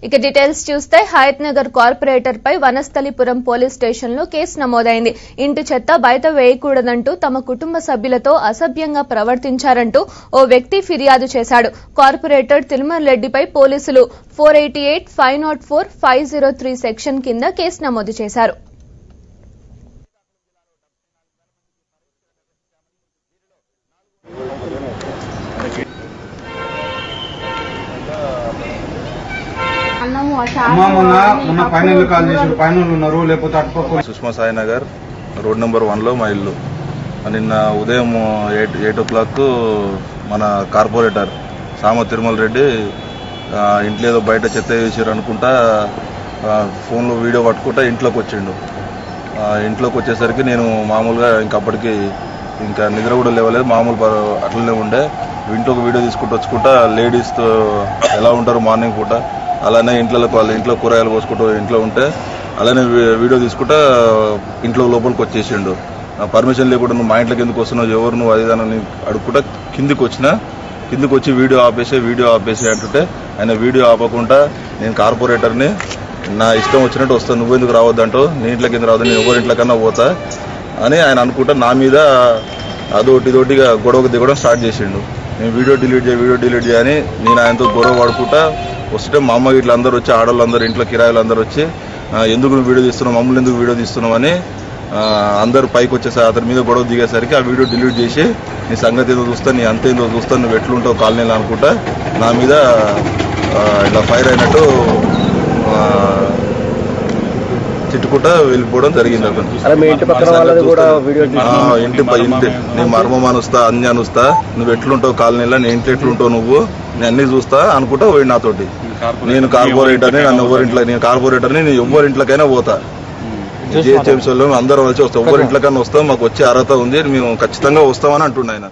ఇక డీటెయిల్స్ చూస్తే హయత్ నగర్ కార్పొరేటర్ పై Vanasthalipuram police station లో కేసు నమోదైంది. ఇంటి చెత్త బయట వేయకూడదంటూ తమ కుటుంబ సభ్యులతో అసభ్యంగా ప్రవర్తించారంటూ ఓ వ్యక్తి ఫిర్యాదు చేశాడు. కార్పొరేటర్ తిరుమల్ రెడ్డిపై పోలీసులు 488, 504, 503 సెక్షన్ కింద కేసు నమోదు చేశారు. సుష్మా సాయి నగర్ రోడ్ నెంబర్ 1లో మా ఇల్లు. నిన్న ఉదయం 8 o'clock మన కార్పొరేటర్ సామ తిరుమల రెడ్డి ఇంట్లో ఏదో బయట చెత్త వేసారు అనుకుంటా ఫోన్లో వీడియో పట్టుకుంటా ఇంట్లోకి వచ్చిండు. ఇంట్లోకి వచ్చేసరికి నేను మామూలుగా ఇంకప్పటికి ఇంకా నిద్ర కూడా లేవలేదు, మామూలు అట్లనే ఉండే. ఇంట్లోకి వీడియో తీసుకుంటూ వచ్చుకుంటా లేడీస్తో ఎలా ఉంటారు మార్నింగ్ పూట అలానే ఇంట్లో కూరగాయలు కోసుకుంటూ ఇంట్లో ఉంటే అలానే వీడియో తీసుకుంటా ఇంట్లో లోపలికి వచ్చేసిండు. పర్మిషన్ లేకుండా నువ్వు మా ఇంట్లోకి ఎందుకు వస్తున్నావు, ఎవరు నువ్వు అదేదాన్ని అడుగుకుంటా కిందికి వచ్చి వీడియో ఆపేసి అంటుంటే ఆయన వీడియో ఆపకుండా నేను కార్పొరేటర్ని, నా ఇష్టం వచ్చినట్టు వస్తాను, నువ్వెందుకు రావద్దంటావు, నీ ఇంట్లోకి ఎందుకు రావద్దు, నేను ఎవరి ఇంట్లోకన్నా పోతా అని ఆయన అనుకుంటా నా మీద అదొకటిగా గొడవకు దిగడం స్టార్ట్ చేసిండు. నేను వీడియో డిలీట్ చేయని నేను ఆయనతో గొడవ పడుకుంటా వస్తుంటే మా అమ్మ ఇట్లా అందరూ వచ్చి ఆడవాళ్ళందరూ ఇంట్లో కిరాయిలు అందరూ వచ్చి ఎందుకు నువ్వు వీడియో తీస్తున్నావు, మమ్మల్ని ఎందుకు వీడియో తీస్తున్నావు అని అందరూ పైకి వచ్చేసరికి అతని మీద గొడవ దిగేసరికి ఆ వీడియో డిలీట్ చేసి నీ సంగతి ఏదో చూస్తాను, నీ అంతేందో చూస్తాను, నువ్వు ఎట్లుంటావు కాలనీలో అనుకుంటా నా మీద ఇట్లా ఫైర్ అయినట్టు తిట్టుకుంటా వెళ్ళిపోవడం జరిగింది. నీ మర్మం అనుస్తా, అన్ని అనుస్తా, నువ్వు ఎట్లుంటావు కాలనీలో, నీ ఇంట్లో ఎట్లుంటావు నువ్వు, నేను అన్ని చూస్తా అనుకుంటా పోయి నాతోటి. నేను కార్పొరేటర్ని, నేను కార్పొరేటర్ని, నేను ఎవరి ఇంట్లోకైనా పోతా, జిహెచ్ఎంసీలో అందరం వచ్చి వస్తాం, ఎవరి ఇంట్లోకైనా వస్తాం, మాకు వచ్చే అర్హత ఉంది, మేము ఖచ్చితంగా వస్తామని అంటున్నాను.